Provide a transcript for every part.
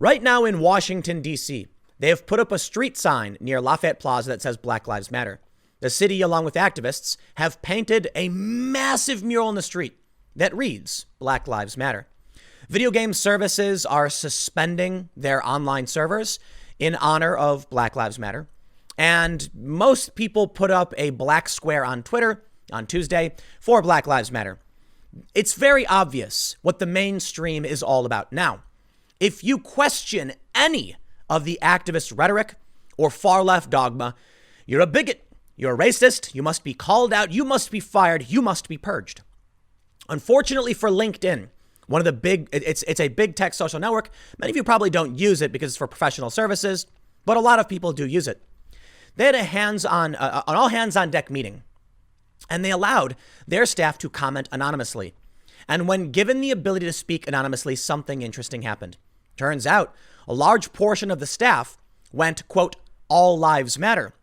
Right now in Washington, D.C., they have put up a street sign near Lafayette Plaza that says Black Lives Matter. The city, along with activists, have painted a massive mural in the street that reads Black Lives Matter. Video game services are suspending their online servers in honor of Black Lives Matter. And most people put up a black square on Twitter on Tuesday for Black Lives Matter. It's very obvious what the mainstream is all about. Now, if you question any of the activist rhetoric or far left dogma, you're a bigot, you're a racist, you must be called out, you must be fired, you must be purged. Unfortunately for LinkedIn, one of the big, it's a big tech social network. Many of you probably don't use it because it's for professional services, but a lot of people do use it. They had an all hands on deck meeting, and they allowed their staff to comment anonymously. And when given the ability to speak anonymously, something interesting happened. Turns out a large portion of the staff went, quote, all lives matter.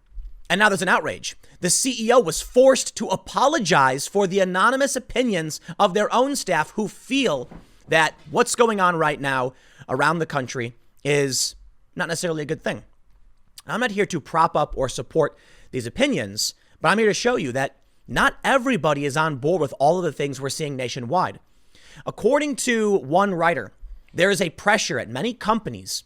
And now there's an outrage. The CEO was forced to apologize for the anonymous opinions of their own staff who feel that what's going on right now around the country is not necessarily a good thing. I'm not here to prop up or support these opinions, but I'm here to show you that not everybody is on board with all of the things we're seeing nationwide. According to one writer, there is a pressure at many companies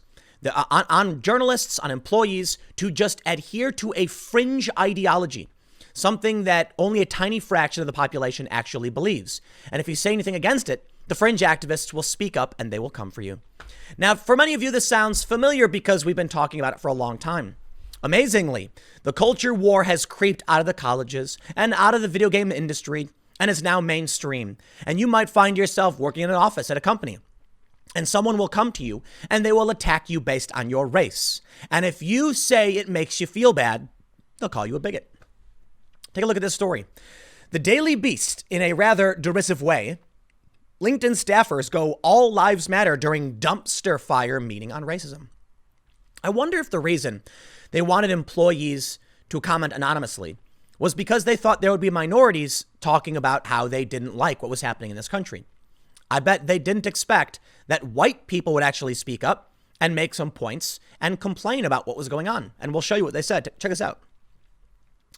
on journalists, on employees to just adhere to a fringe ideology, something that only a tiny fraction of the population actually believes. And if you say anything against it, the fringe activists will speak up and they will come for you. Now, for many of you, this sounds familiar because we've been talking about it for a long time. Amazingly, the culture war has creeped out of the colleges and out of the video game industry and is now mainstream. And you might find yourself working in an office at a company, and someone will come to you and they will attack you based on your race. And if you say it makes you feel bad, they'll call you a bigot. Take a look at this story. The Daily Beast, in a rather derisive way, LinkedIn staffers go all lives matter during dumpster fire meeting on racism. I wonder if the reason they wanted employees to comment anonymously was because they thought there would be minorities talking about how they didn't like what was happening in this country. I bet they didn't expect that white people would actually speak up and make some points and complain about what was going on. And we'll show you what they said. Check this out.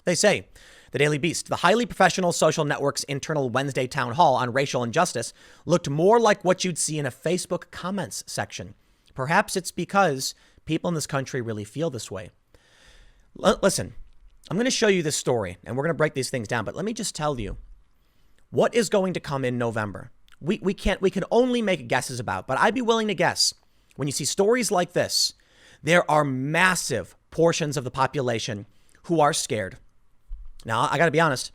They say, the Daily Beast, the highly professional social network's internal Wednesday town hall on racial injustice looked more like what you'd see in a Facebook comments section. Perhaps it's because people in this country really feel this way. Listen, I'm going to show you this story and we're going to break these things down. But let me just tell you what is going to come in November. We can only make guesses about, but I'd be willing to guess when you see stories like this, there are massive portions of the population who are scared. Now, I got to be honest.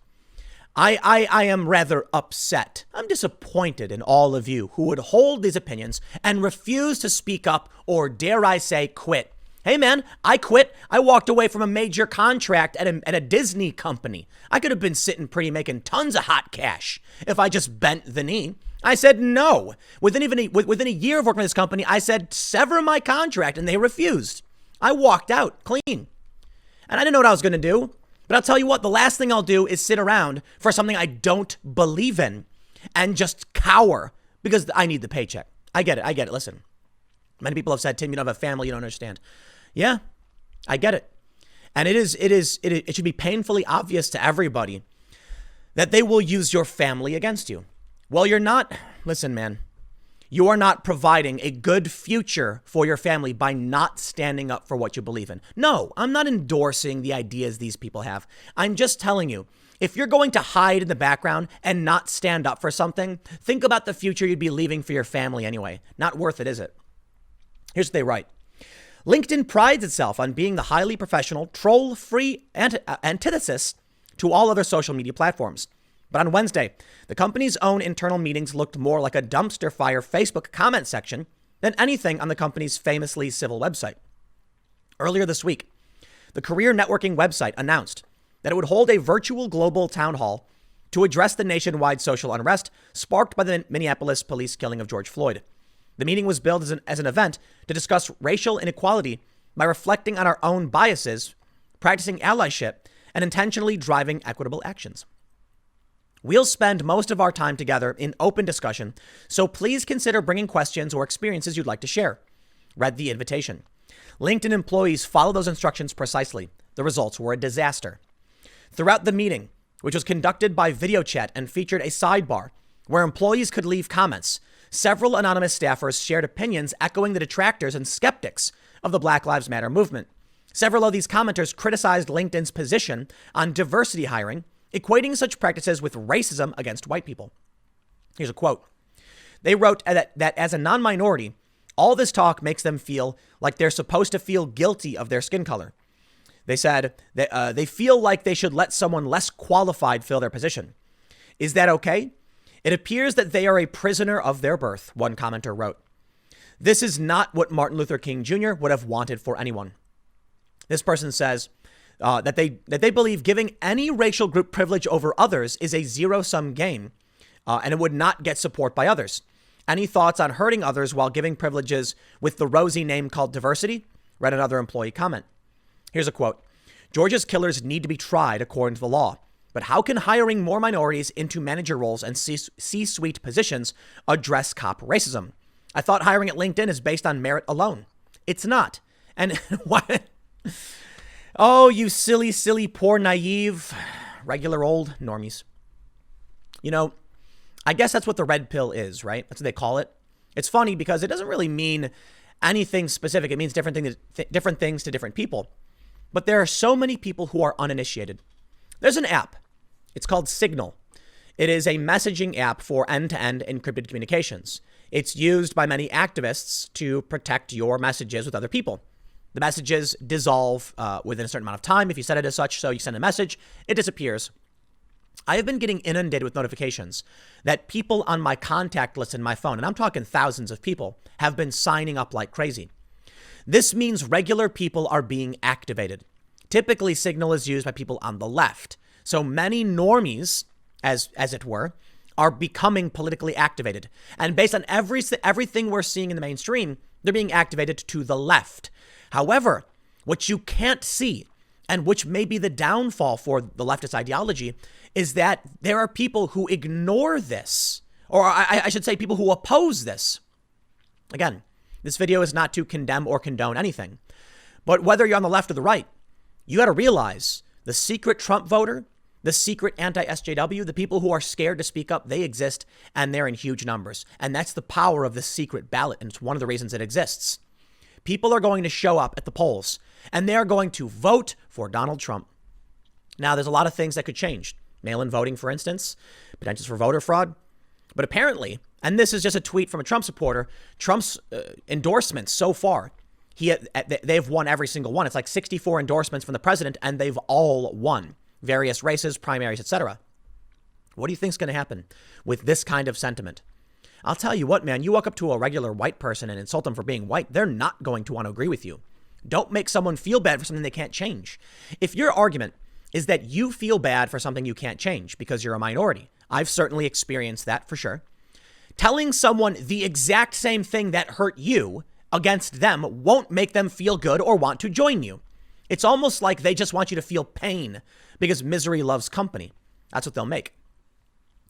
I am rather upset. I'm disappointed in all of you who would hold these opinions and refuse to speak up or, dare I say, quit. Hey, man, I quit. I walked away from a major contract at a Disney company. I could have been sitting pretty making tons of hot cash if I just bent the knee. I said no. Within a year of working with this company, I said sever my contract and they refused. I walked out clean. And I didn't know what I was going to do. But I'll tell you what, the last thing I'll do is sit around for something I don't believe in and just cower because I need the paycheck. I get it. Listen, many people have said, Tim, you don't have a family, you don't understand. Yeah, I get it. And it should be painfully obvious to everybody that they will use your family against you. Well, you're not. Listen, man, you are not providing a good future for your family by not standing up for what you believe in. No, I'm not endorsing the ideas these people have. I'm just telling you, if you're going to hide in the background and not stand up for something, think about the future you'd be leaving for your family anyway. Not worth it, is it? Here's what they write. LinkedIn prides itself on being the highly professional, troll-free antithesis to all other social media platforms. But on Wednesday, the company's own internal meetings looked more like a dumpster fire Facebook comment section than anything on the company's famously civil website. Earlier this week, the career networking website announced that it would hold a virtual global town hall to address the nationwide social unrest sparked by the Minneapolis police killing of George Floyd. The meeting was billed as an event to discuss racial inequality by reflecting on our own biases, practicing allyship, and intentionally driving equitable actions. We'll spend most of our time together in open discussion, so please consider bringing questions or experiences you'd like to share. read the invitation. LinkedIn employees followed those instructions precisely. The results were a disaster. Throughout the meeting, which was conducted by video chat and featured a sidebar where employees could leave comments, several anonymous staffers shared opinions echoing the detractors and skeptics of the Black Lives Matter movement. Several of these commenters criticized LinkedIn's position on diversity hiring, equating such practices with racism against white people. Here's a quote. They wrote that as a non-minority, all this talk makes them feel like they're supposed to feel guilty of their skin color. They said that they feel like they should let someone less qualified fill their position. Is that okay? It appears that they are a prisoner of their birth, one commenter wrote. This is not what Martin Luther King Jr. would have wanted for anyone. This person says that they believe giving any racial group privilege over others is a zero-sum game, and it would not get support by others. Any thoughts on hurting others while giving privileges with the rosy name called diversity? Read another employee comment. Here's a quote. Georgia's killers need to be tried according to the law. But how can hiring more minorities into manager roles and C-suite positions address cop racism? I thought hiring at LinkedIn is based on merit alone. It's not. And what? Oh, you silly, poor, naive, regular old normies. You know, I guess that's what the red pill is, right? That's what they call it. It's funny because it doesn't really mean anything specific. It means different things to different people. But there are so many people who are uninitiated. There's an app. It's called Signal. It is a messaging app for end-to-end encrypted communications. It's used by many activists to protect your messages with other people. The messages dissolve within a certain amount of time. If you set it as such, so you send a message, it disappears. I have been getting inundated with notifications that people on my contact list in my phone, and I'm talking thousands of people, have been signing up like crazy. This means regular people are being activated. Typically, Signal is used by people on the left. So many normies, as it were, are becoming politically activated. And based on everything we're seeing in the mainstream, they're being activated to the left. However, what you can't see, and which may be the downfall for the leftist ideology, is that there are people who ignore this, or I should say people who oppose this. Again, this video is not to condemn or condone anything, but whether you're on the left or the right, you got to realize the secret Trump voter, the secret anti-SJW, the people who are scared to speak up, they exist, and they're in huge numbers. And that's the power of the secret ballot, and it's one of the reasons it exists. People are going to show up at the polls, and they're going to vote for Donald Trump. Now, there's a lot of things that could change. Mail-in voting, for instance, potentials for voter fraud. But apparently, and this is just a tweet from a Trump supporter, Trump's endorsements so far, they've won every single one. It's like 64 endorsements from the president, and they've all won various races, primaries, etc. What do you think is going to happen with this kind of sentiment? I'll tell you what, man, you walk up to a regular white person and insult them for being white, they're not going to want to agree with you. Don't make someone feel bad for something they can't change. If your argument is that you feel bad for something you can't change because you're a minority, I've certainly experienced that for sure. Telling someone the exact same thing that hurt you against them won't make them feel good or want to join you. It's almost like they just want you to feel pain because misery loves company. That's what they'll make.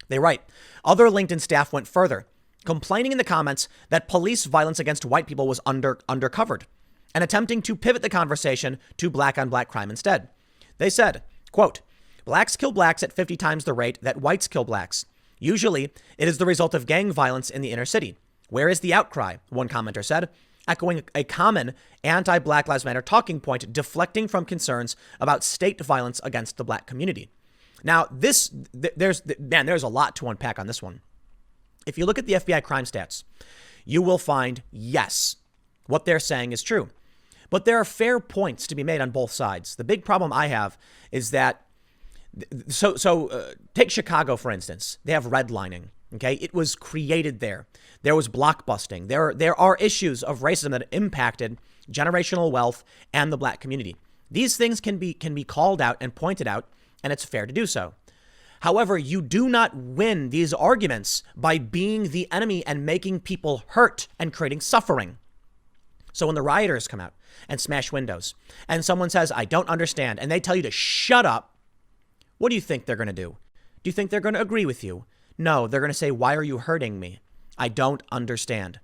They write, other LinkedIn staff went further, complaining in the comments that police violence against white people was undercovered and attempting to pivot the conversation to black on black crime instead. They said, quote, blacks kill blacks at 50 times the rate that whites kill blacks. Usually, it is the result of gang violence in the inner city. Where is the outcry? One commenter said, echoing a common anti-Black Lives Matter talking point, deflecting from concerns about state violence against the black community. Now, there's a lot to unpack on this one. If you look at the FBI crime stats, you will find, yes, what they're saying is true. But there are fair points to be made on both sides. The big problem I have is that, take Chicago, for instance. They have redlining, okay? It was created there. There was blockbusting. There are issues of racism that impacted generational wealth and the black community. These things can be called out and pointed out, and it's fair to do so. However, you do not win these arguments by being the enemy and making people hurt and creating suffering. So when the rioters come out and smash windows and someone says, I don't understand, and they tell you to shut up, what do you think they're going to do? Do you think they're going to agree with you? No, they're going to say, why are you hurting me? I don't understand.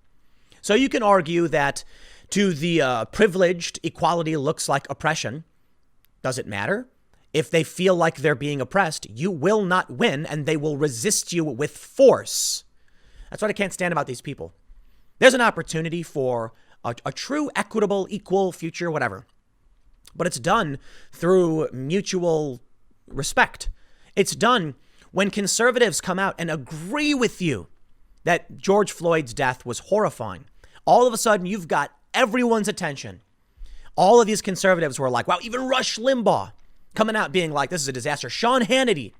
So you can argue that To the privileged, equality looks like oppression. Does it matter? If they feel like they're being oppressed, you will not win, and they will resist you with force. That's what I can't stand about these people. There's an opportunity for a true, equitable, equal future, whatever. But it's done through mutual respect. It's done when conservatives come out and agree with you that George Floyd's death was horrifying. All of a sudden, you've got everyone's attention. All of these conservatives were like, wow, even Rush Limbaugh coming out being like, this is a disaster. Sean Hannity,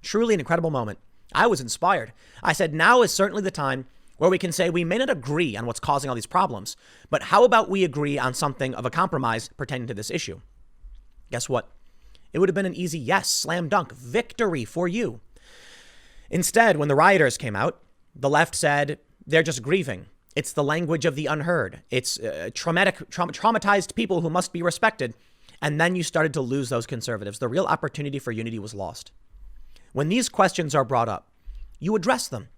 truly an incredible moment. I was inspired. I said, now is certainly the time where we can say we may not agree on what's causing all these problems, but how about we agree on something of a compromise pertaining to this issue? Guess what? It would have been an easy yes, slam dunk, victory for you. Instead, when the rioters came out, the left said they're just grieving. It's the language of the unheard. It's traumatized people who must be respected. And then you started to lose those conservatives. The real opportunity for unity was lost. When these questions are brought up, you address them.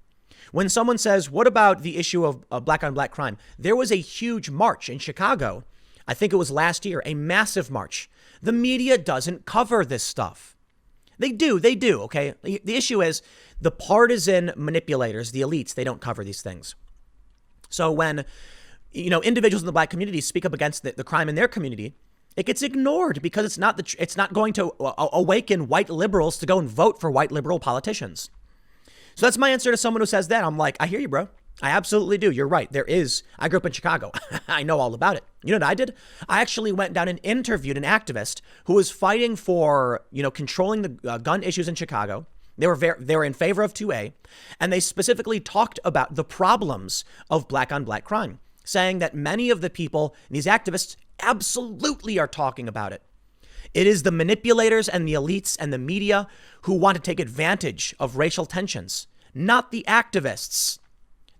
When someone says, what about the issue of black on black crime? There was a huge march in Chicago. I think it was last year, a massive march. The media doesn't cover this stuff. They do. Okay. The issue is the partisan manipulators, the elites, they don't cover these things. So when, individuals in the black community speak up against the crime in their community, it gets ignored because it's not going to awaken white liberals to go and vote for white liberal politicians. So that's my answer to someone who says that. I'm like, I hear you, bro. I absolutely do. You're right. I grew up in Chicago. I know all about it. You know what I did? I actually went down and interviewed an activist who was fighting for, controlling the gun issues in Chicago. They were in favor of 2A, and they specifically talked about the problems of black on black crime, saying that many of the people, these activists, absolutely are talking about it. It is the manipulators and the elites and the media who want to take advantage of racial tensions, not the activists.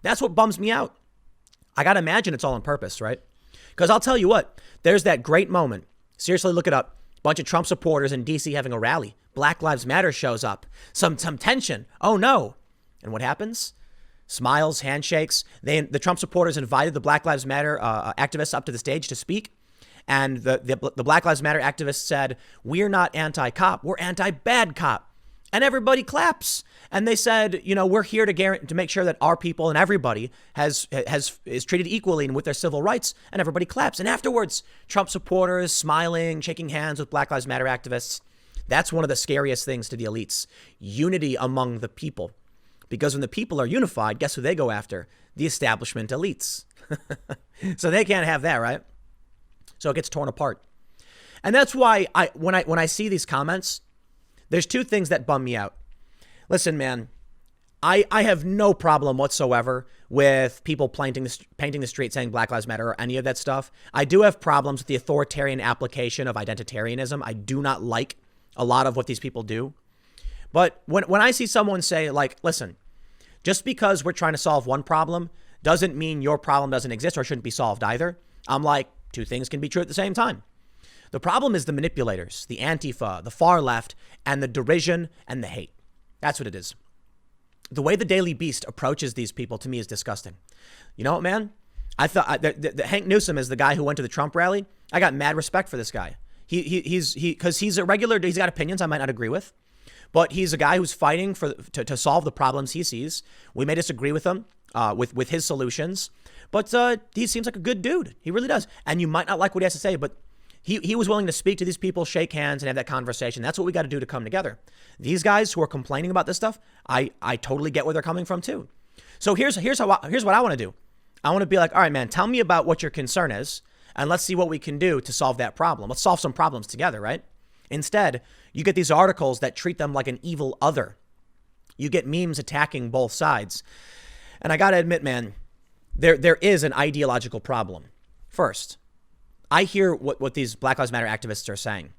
That's what bums me out. I got to imagine it's all on purpose, right? Because I'll tell you what, there's that great moment. Seriously, look it up. Bunch of Trump supporters in D.C. having a rally. Black Lives Matter shows up. Some tension. Oh, no. And what happens? Smiles, handshakes. The Trump supporters invited the Black Lives Matter activists up to the stage to speak. And the Black Lives Matter activists said, we're not anti-cop, we're anti-bad cop. And everybody claps. And they said, we're here to make sure that our people and everybody is treated equally and with their civil rights. And everybody claps. And afterwards, Trump supporters smiling, shaking hands with Black Lives Matter activists. That's one of the scariest things to the elites. Unity among the people. Because when the people are unified, guess who they go after? The establishment elites. So they can't have that, right? So it gets torn apart. And that's why when I see these comments, there's two things that bum me out. Listen, man, I have no problem whatsoever with people painting the street saying Black Lives Matter or any of that stuff. I do have problems with the authoritarian application of identitarianism. I do not like a lot of what these people do. But when I see someone say, like, listen, just because we're trying to solve one problem doesn't mean your problem doesn't exist or shouldn't be solved either. I'm like, two things can be true at the same time. The problem is the manipulators, the Antifa, the far left, and the derision and the hate. That's what it is. The way the Daily Beast approaches these people to me is disgusting. You know what, man? I thought Hank Newsom is the guy who went to the Trump rally. I got mad respect for this guy. Because he's a regular, he's got opinions I might not agree with, but he's a guy who's fighting to solve the problems he sees. We may disagree with him, with his solutions, but he seems like a good dude. He really does. And you might not like what he has to say, but he was willing to speak to these people, shake hands, and have that conversation. That's what we got to do to come together. These guys who are complaining about this stuff, I totally get where they're coming from too. So here's what I want to do. I want to be like, all right, man, tell me about what your concern is, and let's see what we can do to solve that problem. Let's solve some problems together, right? Instead, you get these articles that treat them like an evil other. You get memes attacking both sides. And I got to admit, man, there is an ideological problem. First, I hear what these Black Lives Matter activists are saying.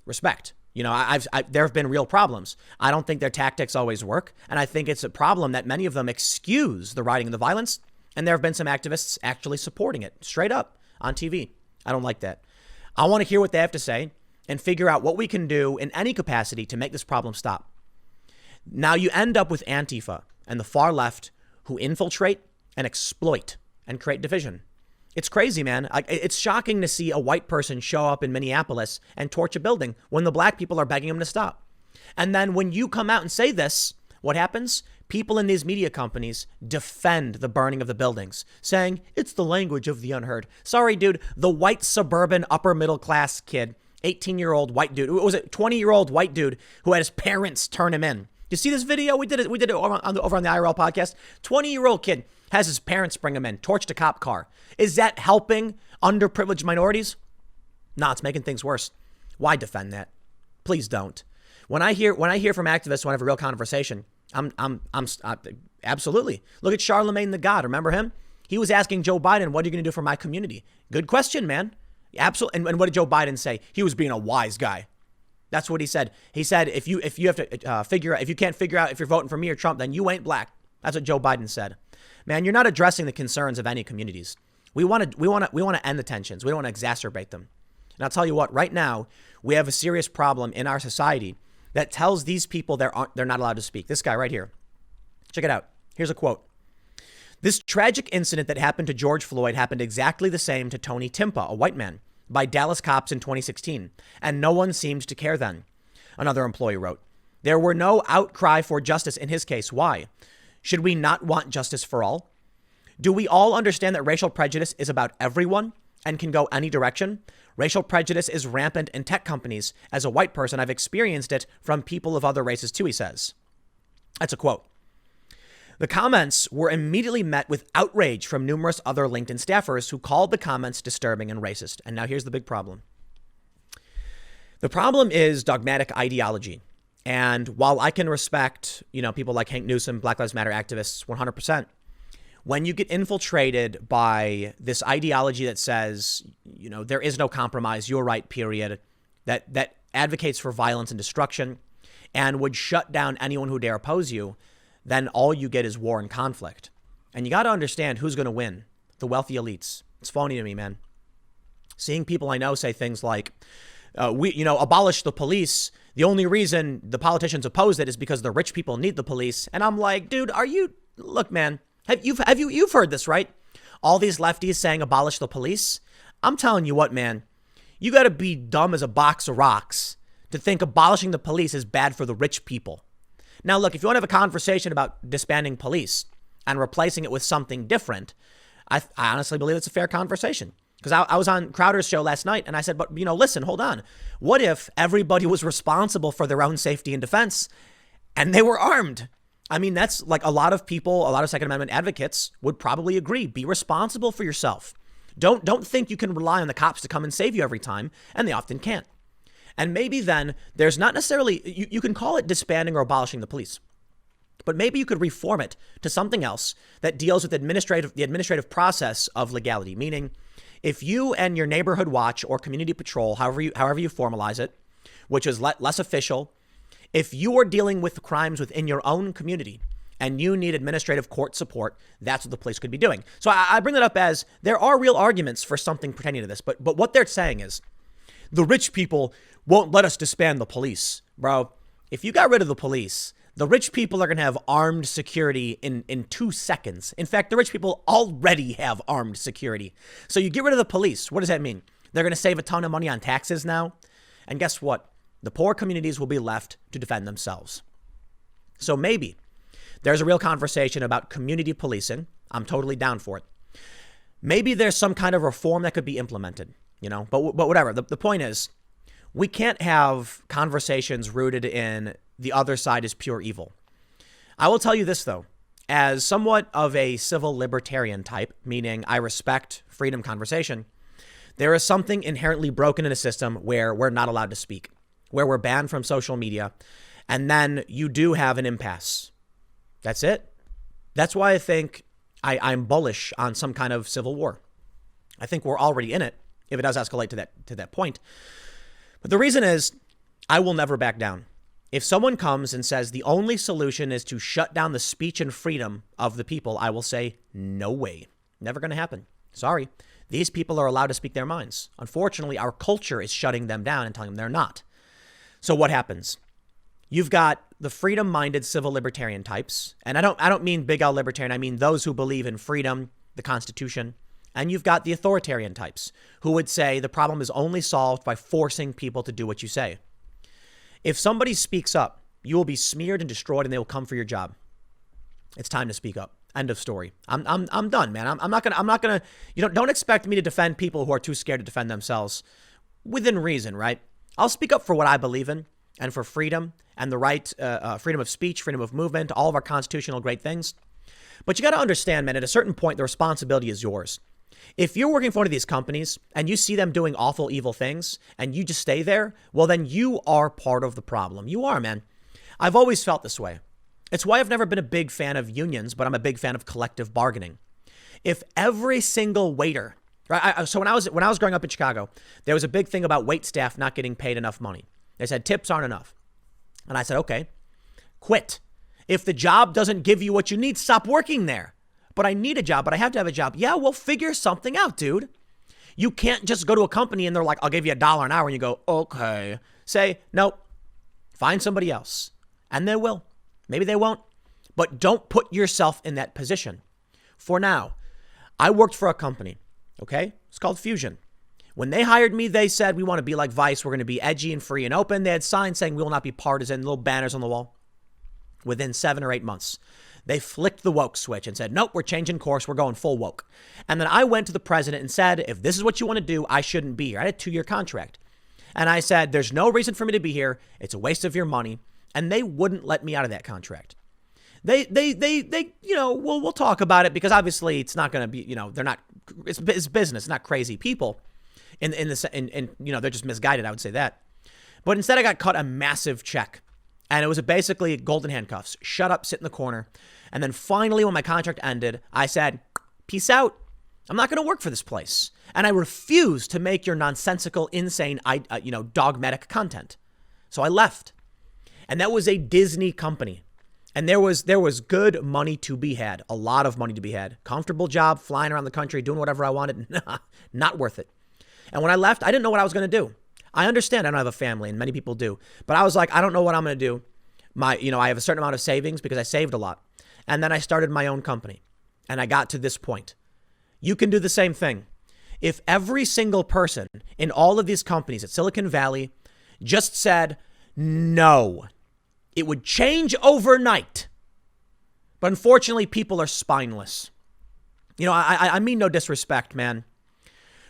Respect. There have been real problems. I don't think their tactics always work. And I think it's a problem that many of them excuse the rioting and the violence. And there have been some activists actually supporting it straight up on TV. I don't like that. I want to hear what they have to say and figure out what we can do in any capacity to make this problem stop. Now you end up with Antifa and the far left who infiltrate and exploit and create division. It's crazy, man. It's shocking to see a white person show up in Minneapolis and torch a building when the black people are begging him to stop. And then when you come out and say this, what happens? People in these media companies defend the burning of the buildings, saying it's the language of the unheard. Sorry, dude, the white suburban upper middle class kid, 18-year-old white dude, was it 20-year-old white dude who had his parents turn him in. You see this video? We did it over on the IRL podcast. 20-year-old kid has his parents bring him in, torched a cop car. Is that helping underprivileged minorities? No, it's making things worse. Why defend that? Please don't. When I hear from activists when I have a real conversation, I'm absolutely. Look at Charlemagne the God. Remember him? He was asking Joe Biden, what are you going to do for my community? Good question, man. Absolutely. And what did Joe Biden say? He was being a wise guy. That's what he said. He said, if you have to if you can't figure out if you're voting for me or Trump, then you ain't black. That's what Joe Biden said. Man, you're not addressing the concerns of any communities. We want to end the tensions. We don't want to exacerbate them. And I'll tell you what, right now, we have a serious problem in our society that tells these people they're not allowed to speak. This guy right here. Check it out. Here's a quote. This tragic incident that happened to George Floyd happened exactly the same to Tony Timpa, a white man, by Dallas cops in 2016, and no one seemed to care then. Another employee wrote, there were no outcry for justice in his case. Why? Should we not want justice for all? Do we all understand that racial prejudice is about everyone and can go any direction? Racial prejudice is rampant in tech companies. As a white person, I've experienced it from people of other races too, he says. That's a quote. The comments were immediately met with outrage from numerous other LinkedIn staffers who called the comments disturbing and racist. And now here's the big problem. The problem is dogmatic ideology. And while I can respect, people like Hank Newsom, Black Lives Matter activists 100%, when you get infiltrated by this ideology that says, there is no compromise, you're right, period, that advocates for violence and destruction and would shut down anyone who dare oppose you, then all you get is war and conflict. And you got to understand who's going to win. The wealthy elites. It's phony to me, man. Seeing people I know say things like, abolish the police. The only reason the politicians oppose it is because the rich people need the police. And I'm like, dude, look, man, you've heard this, right? All these lefties saying abolish the police. I'm telling you what, man, you got to be dumb as a box of rocks to think abolishing the police is bad for the rich people. Now, look, if you want to have a conversation about disbanding police and replacing it with something different, I honestly believe it's a fair conversation. Because I was on Crowder's show last night and I said, but, listen, hold on. What if everybody was responsible for their own safety and defense and they were armed? I mean, that's like a lot of people, a lot of Second Amendment advocates would probably agree. Be responsible for yourself. Don't think you can rely on the cops to come and save you every time, and they often can't. And maybe then there's not necessarily, you can call it disbanding or abolishing the police, but maybe you could reform it to something else that deals with the administrative process of legality. Meaning, if you and your neighborhood watch or community patrol, however you formalize it, which is less official, if you are dealing with crimes within your own community and you need administrative court support, that's what the police could be doing. So I bring that up as there are real arguments for something pertaining to this, but what they're saying is the rich people won't let us disband the police. Bro, if you got rid of the police, the rich people are going to have armed security in 2 seconds. In fact, the rich people already have armed security. So you get rid of the police. What does that mean? They're going to save a ton of money on taxes now. And guess what? The poor communities will be left to defend themselves. So maybe there's a real conversation about community policing. I'm totally down for it. Maybe there's some kind of reform that could be implemented, but whatever. The point is, we can't have conversations rooted in the other side is pure evil. I will tell you this, though, as somewhat of a civil libertarian type, meaning I respect freedom conversation, there is something inherently broken in a system where we're not allowed to speak, where we're banned from social media, and then you do have an impasse. That's it. That's why I think I'm bullish on some kind of civil war. I think we're already in it if it does escalate to that point. But the reason is I will never back down. If someone comes and says the only solution is to shut down the speech and freedom of the people, I will say, no way. Never going to happen. Sorry. These people are allowed to speak their minds. Unfortunately, our culture is shutting them down and telling them they're not. So what happens? You've got the freedom-minded civil libertarian types. And I don't mean big L libertarian. I mean those who believe in freedom, the Constitution, And you've got the authoritarian types who would say the problem is only solved by forcing people to do what you say. If somebody speaks up, you will be smeared and destroyed and they will come for your job. It's time to speak up. End of story. I'm done, man. I'm not gonna, don't expect me to defend people who are too scared to defend themselves within reason, right? I'll speak up for what I believe in and for freedom and the right, freedom of speech, freedom of movement, all of our constitutional great things. But you got to understand, man, at a certain point, the responsibility is yours. If you're working for one of these companies and you see them doing awful, evil things and you just stay there, well, then you are part of the problem. You are, man. I've always felt this way. It's why I've never been a big fan of unions, but I'm a big fan of collective bargaining. If every single waiter, right? So when I was growing up in Chicago, there was a big thing about wait staff not getting paid enough money. They said tips aren't enough. And I said, okay, quit. If the job doesn't give you what you need, stop working there. But I need a job, but I have to have a job. Yeah, well, figure something out, dude. You can't just go to a company and they're like, I'll give you $1 an hour. And you go, okay. Say, nope, find somebody else. And they will. Maybe they won't. But don't put yourself in that position. For now, I worked for a company, okay? It's called Fusion. When they hired me, they said, we want to be like Vice. We're going to be edgy and free and open. They had signs saying we will not be partisan, little banners on the wall. Within 7 or 8 months, they flicked the woke switch and said, nope, we're changing course. We're going full woke. And then I went to the president and said, if this is what you want to do, I shouldn't be here. I had a 2-year contract. And I said, there's no reason for me to be here. It's a waste of your money. And they wouldn't let me out of that contract. They we'll talk about it because obviously it's not going to be, they're not, it's business, not crazy people. They're just misguided. I would say that. But instead I got cut a massive check. And it was basically golden handcuffs. Shut up, sit in the corner. And then finally, when my contract ended, I said, peace out. I'm not going to work for this place. And I refuse to make your nonsensical, insane, dogmatic content. So I left. And that was a Disney company. And there was good money to be had. A lot of money to be had. Comfortable job, flying around the country, doing whatever I wanted. Nah, not worth it. And when I left, I didn't know what I was going to do. I understand I don't have a family, and many people do. But I was like, I don't know what I'm going to do. I have a certain amount of savings because I saved a lot. And then I started my own company. And I got to this point. You can do the same thing. If every single person in all of these companies at Silicon Valley just said no, it would change overnight. But unfortunately, people are spineless. I mean no disrespect, man.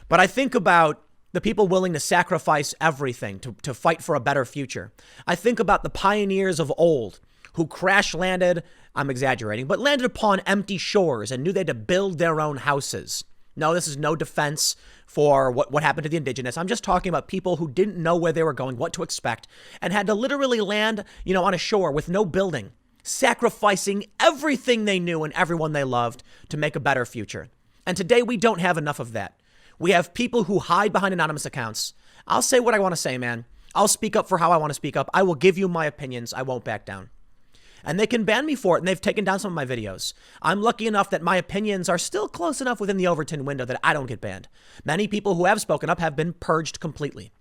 But I think about the people willing to sacrifice everything to fight for a better future. I think about the pioneers of old who crash landed, I'm exaggerating, but landed upon empty shores and knew they had to build their own houses. No, this is no defense for what happened to the indigenous. I'm just talking about people who didn't know where they were going, what to expect, and had to literally land, on a shore with no building, sacrificing everything they knew and everyone they loved to make a better future. And today we don't have enough of that. We have people who hide behind anonymous accounts. I'll say what I want to say, man. I'll speak up for how I want to speak up. I will give you my opinions. I won't back down. And they can ban me for it, and they've taken down some of my videos. I'm lucky enough that my opinions are still close enough within the Overton window that I don't get banned. Many people who have spoken up have been purged completely.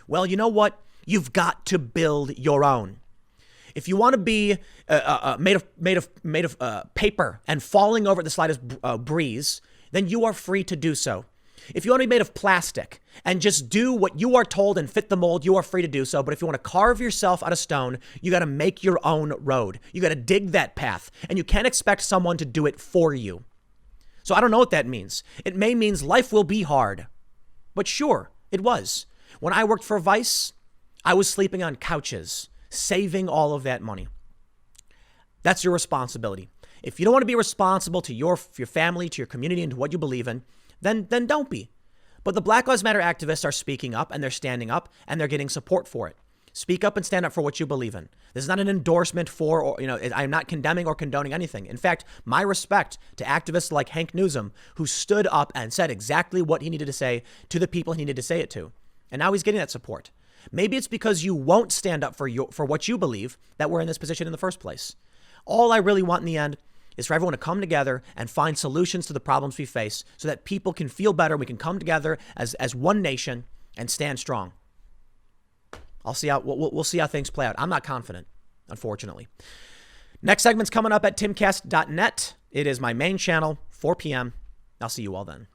Well, you know what? You've got to build your own. If you want to be made of paper and falling over at the slightest breeze, then you are free to do so. If you want to be made of plastic and just do what you are told and fit the mold, you are free to do so. But if you want to carve yourself out of stone, you got to make your own road. You got to dig that path, and you can't expect someone to do it for you. So I don't know what that means. It may means life will be hard. But sure, it was. When I worked for Vice, I was sleeping on couches, saving all of that money. That's your responsibility. If you don't want to be responsible to your family, to your community, and to what you believe in, then don't be. But the Black Lives Matter activists are speaking up, and they're standing up, and they're getting support for it. Speak up and stand up for what you believe in. This is not an endorsement for, or I'm not condemning or condoning anything. In fact, my respect to activists like Hank Newsom, who stood up and said exactly what he needed to say to the people he needed to say it to. And now he's getting that support. Maybe it's because you won't stand up for what you believe that we're in this position in the first place. All I really want in the end is for everyone to come together and find solutions to the problems we face so that people can feel better. We can come together as one nation and stand strong. We'll see how things play out. I'm not confident, unfortunately. Next segment's coming up at timcast.net. It is my main channel, 4 p.m. I'll see you all then.